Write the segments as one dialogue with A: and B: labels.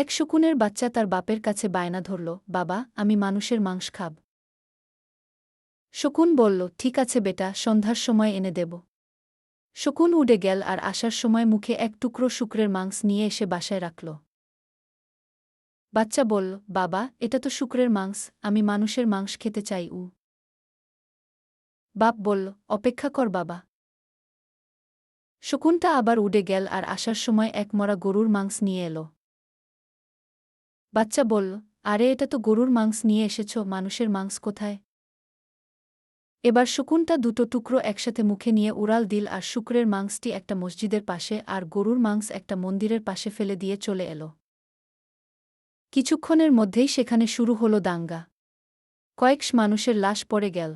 A: এক শকুনের বাচ্চা তার বাপের কাছে বায়না ধরল, বাবা, আমি মানুষের মাংস খাব। শকুন বলল, ঠিক আছে বেটা, সন্ধ্যার সময় এনে দেব। শকুন উড়ে গেল আর আসার সময় মুখে এক টুকরো শুকরের মাংস নিয়ে এসে বাসায় রাখল। বাচ্চা বলল, বাবা, এটা তো শুকরের মাংস, আমি মানুষের মাংস খেতে চাই। বাপ বলল, অপেক্ষা কর বাবা। শকুনটা আবার উড়ে গেল আর আসার সময় এক মরা গরুর মাংস নিয়ে এলো। বাচ্চা বলল, আরে, এটা তো গরুর মাংস নিয়ে এসেছ, মানুষের মাংস কোথায়? এবার শকুনটা দুটো টুকরো একসাথে মুখে নিয়ে উড়াল দিল আর শুকরের মাংসটি একটা মসজিদের পাশে আর গরুর মাংস একটা মন্দিরের পাশে ফেলে দিয়ে চলে এল। কিছুক্ষণের মধ্যেই সেখানে শুরু হল দাঙ্গা। কয়েকশ মানুষের লাশ পড়ে গেল।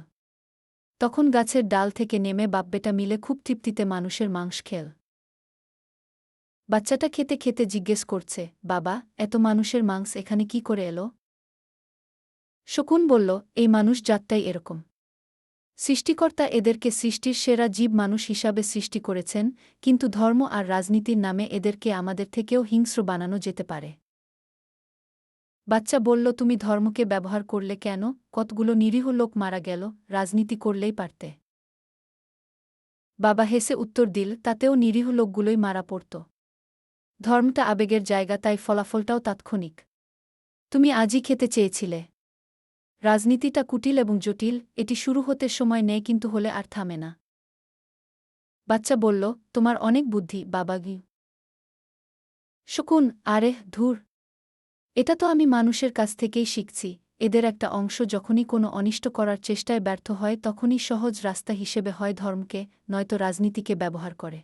A: তখন গাছের ডাল থেকে নেমে বাপবেটা মিলে খুব তৃপ্তিতে মানুষের মাংস খেল। বাচ্চাটা খেতে খেতে জিজ্ঞেস করছে, বাবা, এত মানুষের মাংস এখানে কি করে এলো? শকুন বলল, এই মানুষ জাতটাই এরকম। সৃষ্টিকর্তা এদেরকে সৃষ্টির সেরা জীব মানুষ হিসাবে সৃষ্টি করেছেন, কিন্তু ধর্ম আর রাজনীতির নামে এদেরকে আমাদের থেকেও হিংস্র বানানো যেতে পারে। বাচ্চা বলল, তুমি ধর্মকে ব্যবহার করলে কেন? কতগুলো নিরীহ লোক মারা গেল, রাজনীতি করলেই পারতে। বাবা হেসে উত্তর দিল, তাতেও নিরীহ লোকগুলোই মারা পড়ত। ধর্মটা আবেগের জায়গা, তাই ফলাফলটাও তাৎক্ষণিক। তুমি আজই খেতে চেয়েছিলে। রাজনীতিটা কুটিল এবং জটিল, এটি শুরু হতে সময় নেয় কিন্তু হলে আর থামে না। বাচ্চা বলল, তোমার অনেক বুদ্ধি বাবাগি। শকুন, আরে ধুর, এটা তো আমি মানুষের কাছ থেকেই শিখছি। এদের একটা অংশ যখনই কোনো অনিষ্ট করার চেষ্টায় ব্যর্থ হয় তখনই সহজ রাস্তা হিসেবে হয় ধর্মকে, নয়তো রাজনীতিকে ব্যবহার করে।